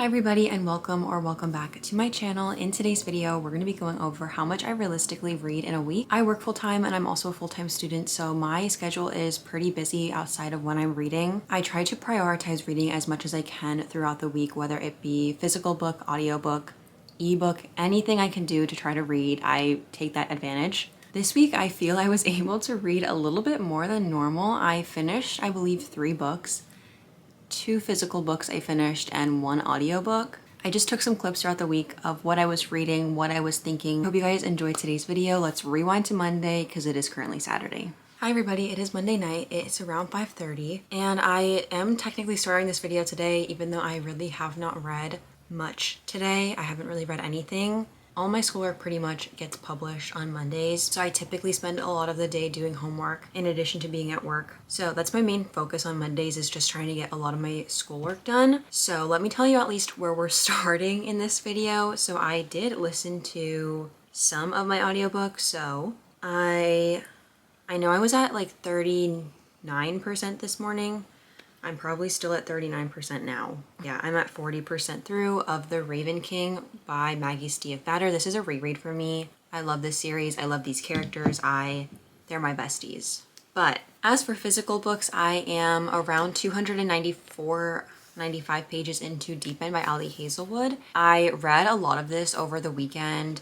Hi everybody and welcome back to my channel. In today's video, we're going to be going over how much I realistically read in a week. I work full-time and I'm also a full-time student, so my schedule is pretty busy outside of when I'm reading. I try to prioritize reading as much as I can throughout the week, whether it be physical book, audiobook, ebook, anything I can do to try to read, I take that advantage. This week, I feel I was able to read a little bit more than normal. I finished, I believe, 3 books. 2 physical books I finished and 1 audiobook. I just took some clips throughout the week of what I was reading, what I was thinking. Hope you guys enjoyed today's video. Let's rewind to Monday because it is currently Saturday. Hi everybody, it is Monday night. It's around 5:30 and I am technically starting this video today even though I really have not read much today. I haven't really read anything. All my schoolwork pretty much gets published on Mondays, so I typically spend a lot of the day doing homework in addition to being at work. So that's my main focus on Mondays, is just trying to get a lot of my schoolwork done. So let me tell you at least where we're starting in this video. So I did listen to some of my audiobooks. So I know I was at like 39% this morning. I'm probably still at 39% now. Yeah, I'm at 40% through of The Raven King by Maggie Stiefvater. This is a reread for me. I love this series. I love these characters. They're my besties. But as for physical books, I am around 295 pages into Deep End by Ali Hazelwood. I read a lot of this over the weekend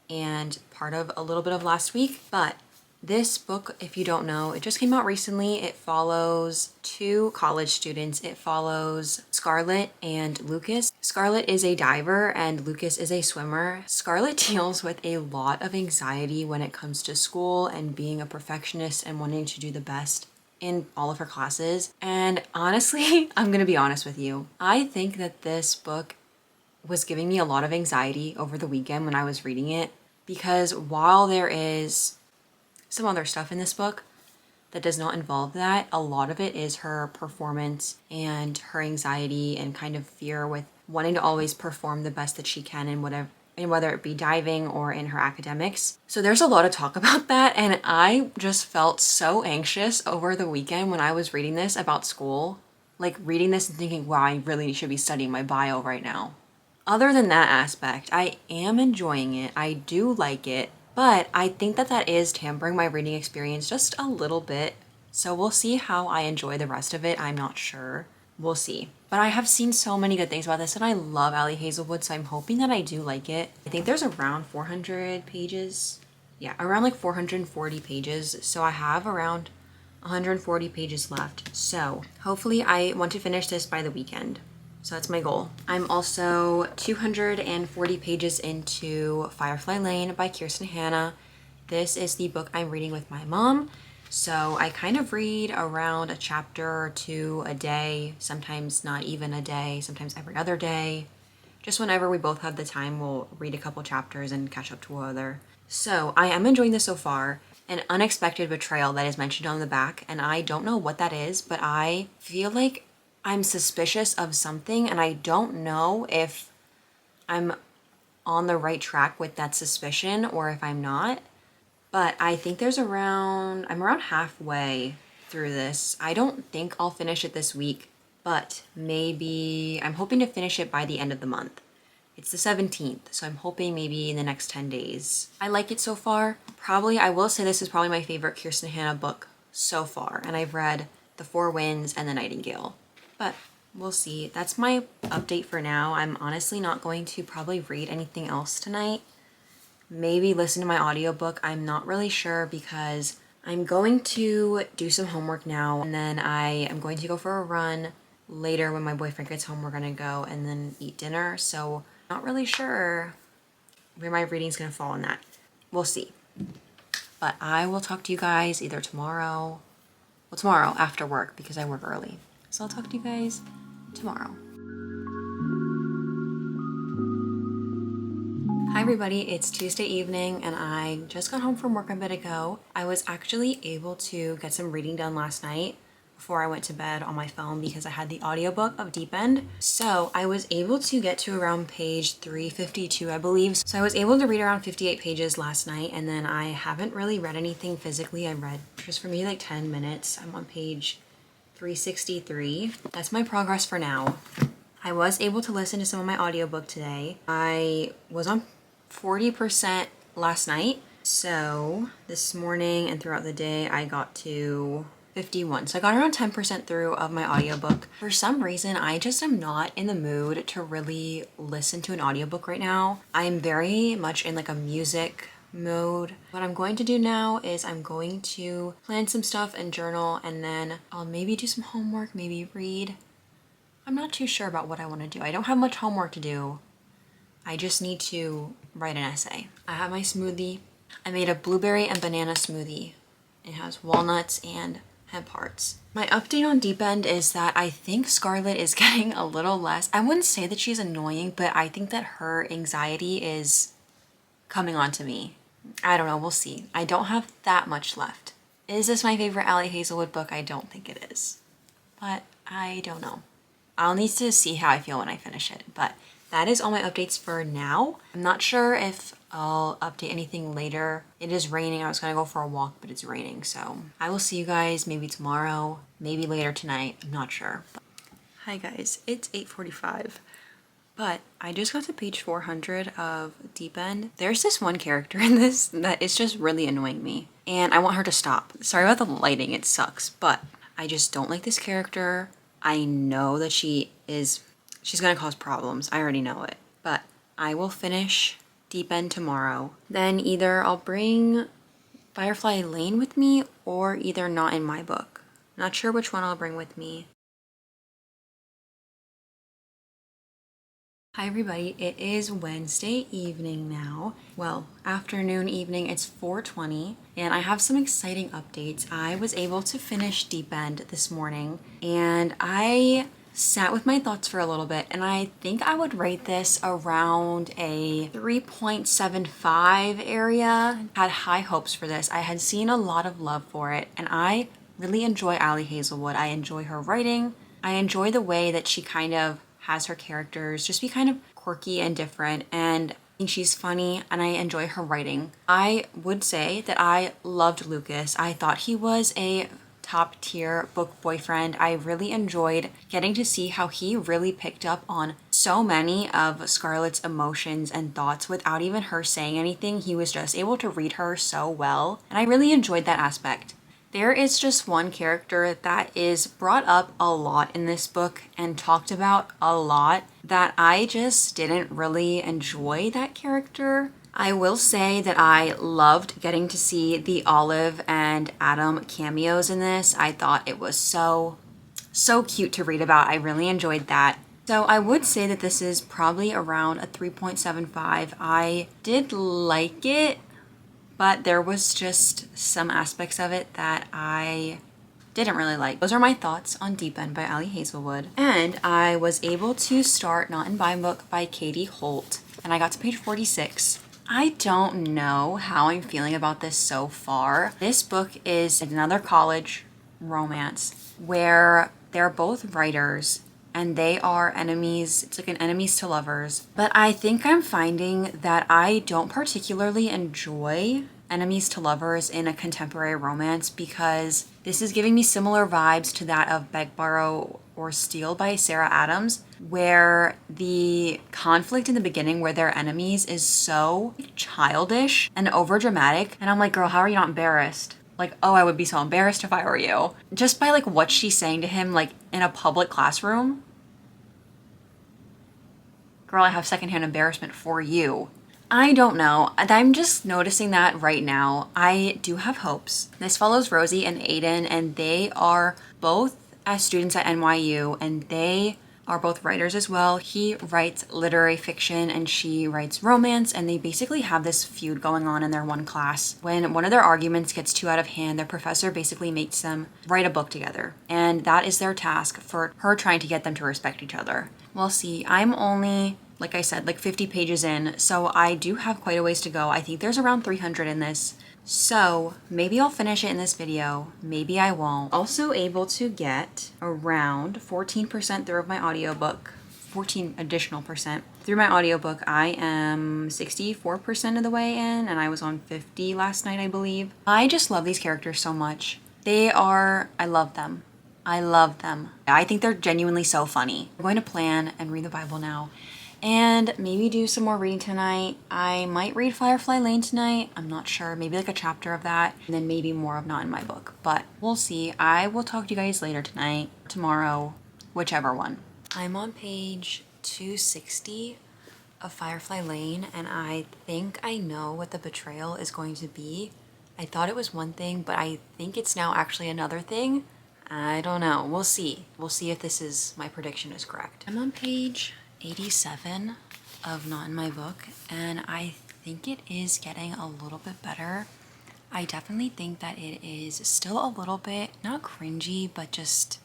and part of a little bit of last week, but this book, if you don't know, it just came out recently. It follows 2 college students. It follows Scarlett and Lucas. Scarlett is a diver and Lucas is a swimmer. Scarlett deals with a lot of anxiety when it comes to school and being a perfectionist and wanting to do the best in all of her classes. And honestly, I'm gonna be honest with you. I think that this book was giving me a lot of anxiety over the weekend when I was reading it, because while there is some other stuff in this book that does not involve that, a lot of it is her performance and her anxiety and kind of fear with wanting to always perform the best that she can in whatever, and whether it be diving or in her academics. So there's a lot of talk about that, and I just felt so anxious over the weekend when I was reading this about school, like reading this and thinking, wow, I really should be studying my bio right now. Other than that aspect, I am enjoying it. I do like it. But I think that that is tampering my reading experience just a little bit. So we'll see how I enjoy the rest of it. I'm not sure. We'll see. But I have seen so many good things about this and I love Ali Hazelwood, so I'm hoping that I do like it. I think there's around 400 pages. Yeah, around like 440 pages. So I have around 140 pages left. So hopefully I want to finish this by the weekend. So that's my goal. I'm also 240 pages into Firefly Lane by Kirsten Hanna. This is the book I'm reading with my mom. So I kind of read around a chapter or 2 a day, sometimes not even a day, sometimes every other day. Just whenever we both have the time, we'll read a couple chapters and catch up to one other. So I am enjoying this so far. An unexpected betrayal that is mentioned on the back, and I don't know what that is, but I feel like I'm suspicious of something and I don't know if I'm on the right track with that suspicion or if I'm not. But I think I'm around halfway through this. I don't think I'll finish it this week, but maybe I'm hoping to finish it by the end of the month. It's the 17th, so I'm hoping maybe in the next 10 days. I like it so far. I will say this is probably my favorite Kirsten Hanna book so far, and I've read The Four Winds and The Nightingale. But we'll see. That's my update for now. I'm honestly not going to probably read anything else tonight. Maybe listen to my audiobook. I'm not really sure because I'm going to do some homework now and then I am going to go for a run later when my boyfriend gets home. We're going to go and then eat dinner. So not really sure where my reading's going to fall in that. We'll see. But I will talk to you guys either tomorrow after work because I work early. So I'll talk to you guys tomorrow. Hi everybody, it's Tuesday evening and I just got home from work a bit ago. I was actually able to get some reading done last night before I went to bed on my phone because I had the audiobook of Deep End. So I was able to get to around page 352, I believe. So I was able to read around 58 pages last night, and then I haven't really read anything physically. I read just for maybe like 10 minutes. I'm on page 363. That's my progress for now. I was able to listen to some of my audiobook today. I was on 40% last night. So this morning and throughout the day, I got to 51. So I got around 10% through of my audiobook. For some reason, I just am not in the mood to really listen to an audiobook right now. I'm very much in like a music mode. What I'm going to do now is I'm going to plan some stuff and journal, and then I'll maybe do some homework, maybe read. I'm not too sure about what I want to do. I don't have much homework to do. I just need to write an essay. I have my smoothie. I made a blueberry and banana smoothie. It has walnuts and hemp hearts. My update on Deep End is that I think Scarlett is getting a little less. I wouldn't say that she's annoying, but I think that her anxiety is coming on to me. I don't know, we'll see. I don't have that much left. Is this my favorite Ali Hazelwood book? I don't think it is, but I don't know. I'll need to see how I feel when I finish it, but that is all my updates for now. I'm not sure if I'll update anything later. It is raining. I was gonna go for a walk, but it's raining, so I will see you guys maybe tomorrow, maybe later tonight. I'm not sure. Hi guys, it's 8:45. But I just got to page 400 of Deep End. There's this one character in this that is just really annoying me, and I want her to stop. Sorry about the lighting, it sucks, but I just don't like this character. I know that she's gonna cause problems. I already know it, but I will finish Deep End tomorrow. Then either I'll bring Firefly Lane with me or either Not in My Book. Not sure which one I'll bring with me. Hi everybody, it is Wednesday evening now. Well, afternoon, evening, it's 4:20, and I have some exciting updates. I was able to finish Deep End this morning, and I sat with my thoughts for a little bit, and I think I would rate this around a 3.75 area. Had high hopes for this. I had seen a lot of love for it, and I really enjoy Ali Hazelwood. I enjoy her writing. I enjoy the way that she kind of has her characters just be kind of quirky and different, and I think she's funny, and I enjoy her writing. I would say that I loved Lucas. I thought he was a top tier book boyfriend. I really enjoyed getting to see how he really picked up on so many of Scarlett's emotions and thoughts without even her saying anything. He was just able to read her so well, and I really enjoyed that aspect. There is just one character that is brought up a lot in this book and talked about a lot that I just didn't really enjoy that character. I will say that I loved getting to see the Olive and Adam cameos in this. I thought it was so cute to read about. I really enjoyed that. So I would say that this is probably around a 3.75. I did like it, but there was just some aspects of it that I didn't really like. Those are my thoughts on Deep End by Ali Hazelwood. And I was able to start Not in My Book by Katie Holt, and I got to page 46. I don't know how I'm feeling about this so far. This book is another college romance where they're both writers and they are enemies. It's like an enemies to lovers. But I think I'm finding that I don't particularly enjoy enemies to lovers in a contemporary romance because this is giving me similar vibes to that of Beg, Borrow, or Steal by Sarah Adams, where the conflict in the beginning where they're enemies is so childish and overdramatic. And I'm like, girl, how are you not embarrassed? Like, oh, I would be so embarrassed if I were you. Just by like what she's saying to him, like in a public classroom. Girl, I have secondhand embarrassment for you. I don't know. I'm just noticing that right now. I do have hopes. This follows Rosie and Aiden, and they are both as students at NYU, and they are both writers as well. He writes literary fiction and she writes romance, and they basically have this feud going on in their one class. When one of their arguments gets too out of hand, their professor basically makes them write a book together, and that is their task for her trying to get them to respect each other. We'll see. I'm only, like I said, like 50 pages in, so I do have quite a ways to go. I think there's around 300 in this. So maybe I'll finish it in this video, maybe I won't. Also able to get around 14% through of my audiobook, 14 additional percent through my audiobook. I am 64% of the way in, and I was on 50 last night, I believe. I just love these characters so much. I love them. I love them. I think they're genuinely so funny. I'm going to plan and read the Bible now and maybe do some more reading tonight. I might read Firefly Lane tonight. I'm not sure. Maybe like a chapter of that and then maybe more of Not in My Book. But we'll see. I will talk to you guys later tonight, tomorrow, whichever one. I'm on page 260 of Firefly Lane and I think I know what the betrayal is going to be. I thought it was one thing, but I think it's now actually another thing. I don't know. We'll see. We'll see if my prediction is correct. I'm on page 87 of Not in My Book, and I think it is getting a little bit better. I definitely think that it is still a little bit, not cringy, but just,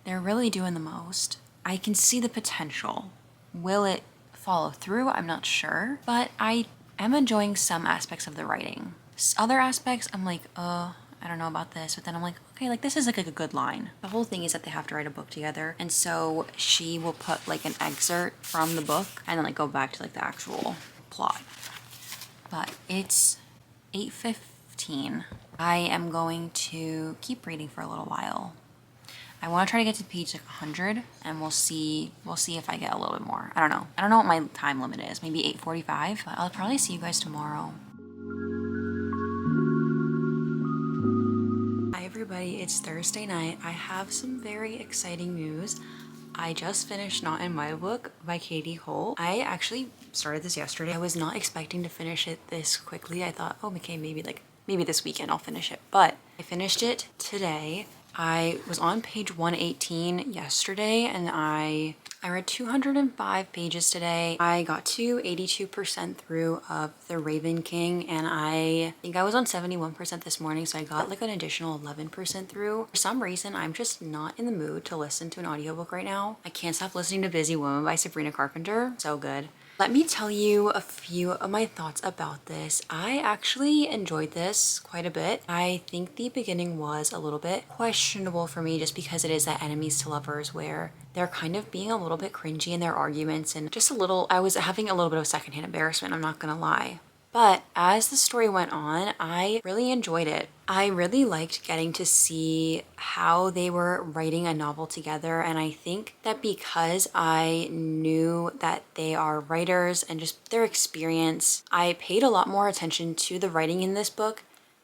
they're really doing the most. I can see the potential. Will it follow through? I'm not sure, but I am enjoying some aspects of the writing. Other aspects, I'm like, I don't know about this, but then I'm like, okay, like this is like a good line. The whole thing is that they have to write a book together, and so she will put like an excerpt from the book and then like go back to like the actual plot. But it's 8:15. I am going to keep reading for a little while. I want to try to get to page like 100 and we'll see if I get a little bit more. I don't know what my time limit is. Maybe 8:45, but I'll probably see you guys tomorrow. Hi everybody, it's Thursday night. I have some very exciting news. I just finished Not in My Book by Katie Holt. I actually started this yesterday. I was not expecting to finish it this quickly. I thought, oh, okay, maybe this weekend I'll finish it. But I finished it today. I was on page 118 yesterday and I read 205 pages today. I got to 82% through of The Raven King and I think I was on 71% this morning, so I got like an additional 11% through. For some reason, I'm just not in the mood to listen to an audiobook right now. I can't stop listening to Busy Woman by Sabrina Carpenter. So good. Let me tell you a few of my thoughts about this. I actually enjoyed this quite a bit. I think the beginning was a little bit questionable for me just because it is that enemies to lovers where they're kind of being a little bit cringy in their arguments and just I was having a little bit of secondhand embarrassment, I'm not gonna lie. But as the story went on, I really enjoyed it. I really liked getting to see how they were writing a novel together, and I think that because I knew that they are writers and just their experience, I paid a lot more attention to the writing in this book,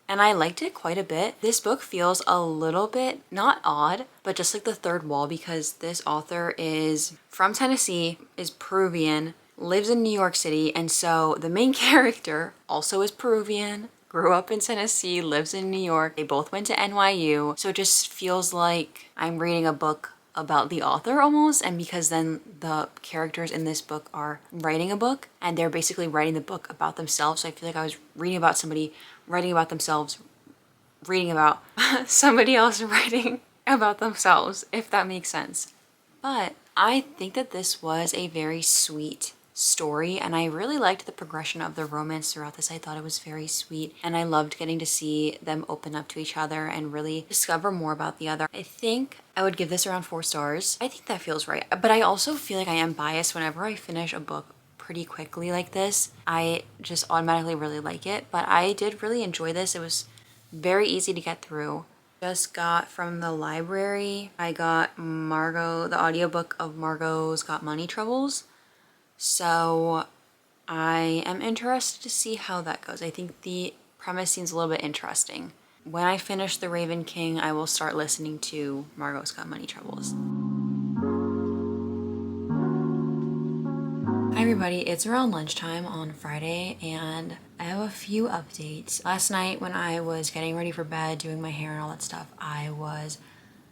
and I liked it quite a bit. This book feels a little bit, not odd, but just like the third wall because this author is from Tennessee, is Peruvian, lives in New York City, and so the main character also is Peruvian, grew up in Tennessee, lives in New York. They both went to NYU, so it just feels like I'm reading a book about the author almost, and because then the characters in this book are writing a book and they're basically writing the book about themselves, so I feel like I was reading about somebody writing about themselves, reading about somebody else writing about themselves, if that makes sense. But I think that this was a very sweet story and I really liked the progression of the romance throughout this. I thought it was very sweet and I loved getting to see them open up to each other and really discover more about the other. I think I would give this around 4 stars. I think that feels right, but I also feel like I am biased whenever I finish a book pretty quickly like this. I just automatically really like it, but I did really enjoy this. It was very easy to get through. Just got from the library, I got Margot, the audiobook of Margot's Got Money Troubles. So I am interested to see how that goes. I think the premise seems a little bit interesting. When I finish The Raven King, I will start listening to Margot's Got Money Troubles. Hi everybody, it's around lunchtime on Friday and I have a few updates. Last night when I was getting ready for bed, doing my hair and all that stuff, I was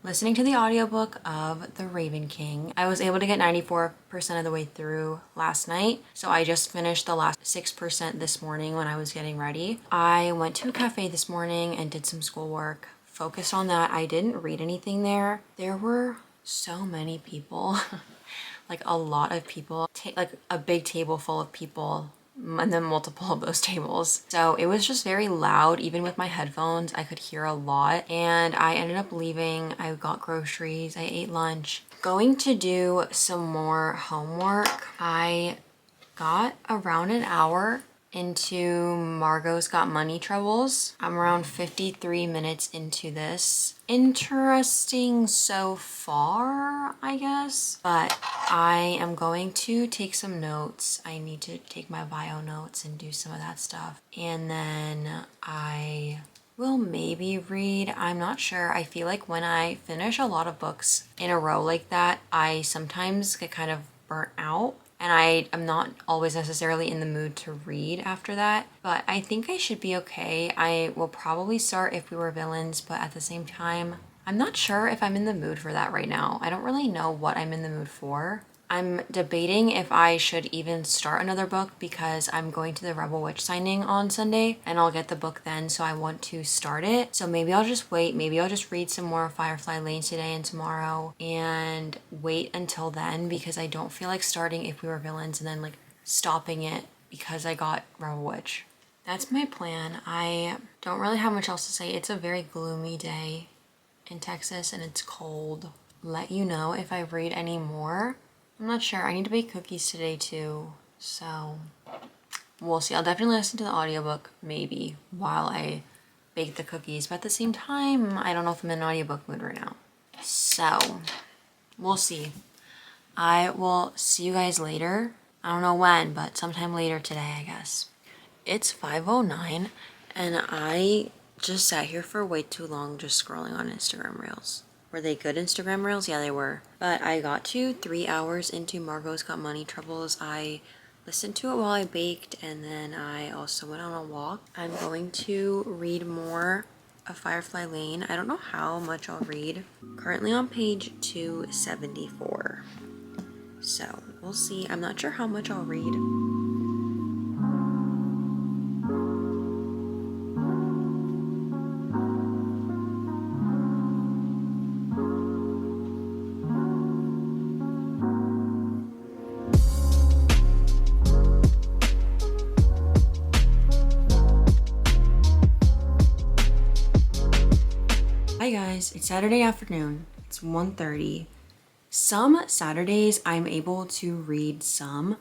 listening to the audiobook of The Raven King. I was able to get 94% of the way through last night, so I just finished the last 6% this morning when I was getting ready. I went to a cafe this morning and did some schoolwork, focused on that. I didn't read anything there. There were so many people, like a lot of people, like a big table full of people and then multiple of those tables. So it was just very loud. Even with my headphones, I could hear a lot. And I ended up leaving. I got groceries. I ate lunch. Going to do some more homework. I got around an hour into Margot's Got Money Troubles. I'm around 53 minutes into this. Interesting so far, I guess, but I am going to take some notes. I need to take my bio notes and do some of that stuff. And then I will maybe read. I'm not sure. I feel like when I finish a lot of books in a row like that, I sometimes get kind of burnt out. And I am not always necessarily in the mood to read after that, but I think I should be okay. I will probably start If We Were Villains, but at the same time, I'm not sure if I'm in the mood for that right now. I don't really know what I'm in the mood for. I'm debating if I should even start another book because I'm going to the Rebel Witch signing on Sunday and I'll get the book then, so I want to start it. So maybe I'll just wait. Maybe I'll just read some more Firefly Lane today and tomorrow and wait until then because I don't feel like starting If We Were Villains and then like stopping it because I got Rebel Witch. That's my plan. I don't really have much else to say. It's a very gloomy day in Texas and it's cold. Let you know if I read any more. I'm not sure. I need to bake cookies today too, so we'll see. I'll definitely listen to the audiobook maybe while I bake the cookies, but at the same time, I don't know if I'm in an audiobook mood right now. So we'll see. I will see you guys later. I don't know when, but sometime later today, I guess. It's 5:09 and I just sat here for way too long just scrolling on Instagram Reels. Were they good Instagram Reels? Yeah, they were. But I got to 3 hours into Margot's Got Money Troubles. I listened to it while I baked, and then I also went on a walk. I'm going to read more of Firefly Lane. I don't know how much I'll read. Currently on page 274. So we'll see. I'm not sure how much I'll read. Hi guys, it's Saturday afternoon. It's 1:30. Some Saturdays I'm able to read some,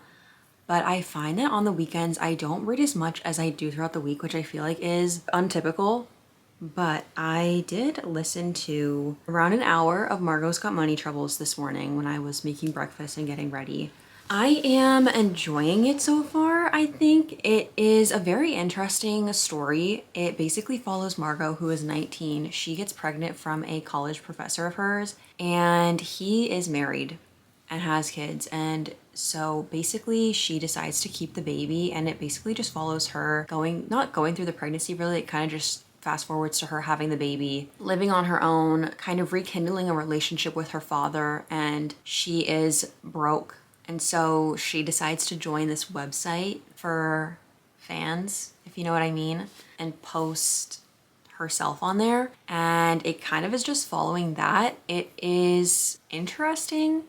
but I find that on the weekends I don't read as much as I do throughout the week, which I feel like is untypical. But I did listen to around an hour of Margot's Got Money Troubles this morning when I was making breakfast and getting ready. I am enjoying it so far. I think it is a very interesting story. It basically follows Margot, who is 19. She gets pregnant from a college professor of hers, and he is married and has kids. And so basically she decides to keep the baby, and it basically just follows her not going through the pregnancy really. It kind of just fast forwards to her having the baby, living on her own, kind of rekindling a relationship with her father, and she is broke. And so she decides to join this website for fans, if you know what I mean, and post herself on there. And it kind of is just following that. It is interesting.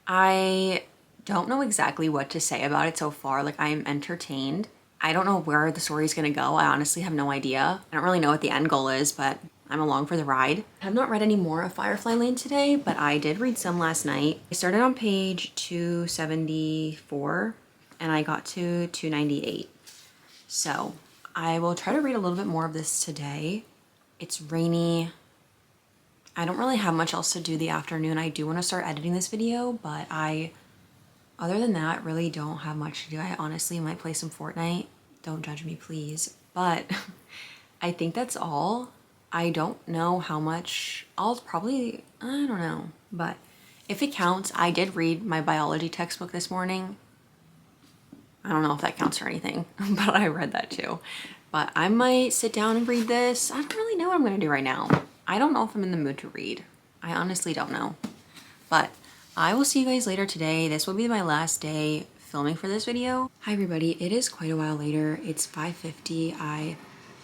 I don't know exactly what to say about it so far. Like, I'm entertained. I don't know where the story's gonna go. I honestly have no idea. I don't really know what the end goal is, but I'm along for the ride. I have not read any more of Firefly Lane today, but I did read some last night. I started on page 274 and I got to 298. So I will try to read a little bit more of this today. It's rainy. I don't really have much else to do the afternoon. I do want to start editing this video, but other than that, really don't have much to do. I honestly might play some Fortnite. Don't judge me, please. But I think that's all. I don't know how much. I don't know. But if it counts, I did read my biology textbook this morning. I don't know if that counts or anything, but I read that too. But I might sit down and read this. I don't really know what I'm going to do right now. I don't know if I'm in the mood to read. I honestly don't know. But I will see you guys later today. This will be my last day filming for this video. Hi everybody, it is quite a while later. It's 5:50. I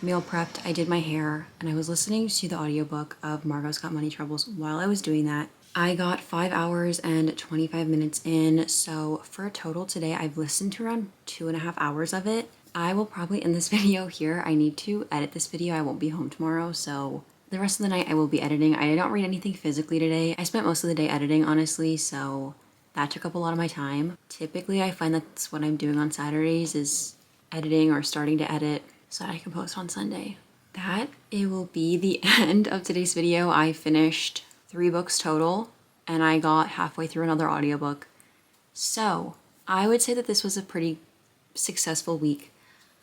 meal prepped, I did my hair, and I was listening to the audiobook of Margot's Got Money Troubles. While I was doing that, I got 5 hours and 25 minutes in, so for a total today, I've listened to around 2.5 hours of it. I will probably end this video here. I need to edit this video. I won't be home tomorrow, so the rest of the night I will be editing. I didn't read anything physically today. I spent most of the day editing, honestly, so that took up a lot of my time. Typically, I find that's what I'm doing on Saturdays is editing or starting to edit so that I can post on Sunday. That it will be the end of today's video. I finished 3 books total and I got halfway through another audiobook. So I would say that this was a pretty successful week.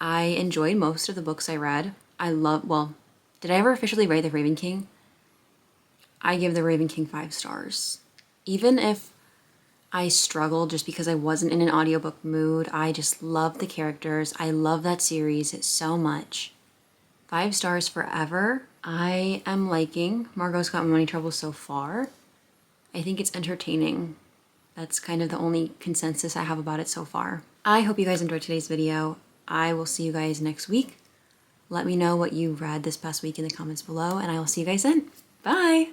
I enjoyed most of the books I read. Well, did I ever officially rate The Raven King? I give The Raven King 5 stars. Even if I struggled just because I wasn't in an audiobook mood, I just love the characters. I love that series so much. 5 stars forever. I am liking Margot's Got Money Trouble so far. I think it's entertaining. That's kind of the only consensus I have about it so far. I hope you guys enjoyed today's video. I will see you guys next week. Let me know what you read this past week in the comments below, and I will see you guys then. Bye!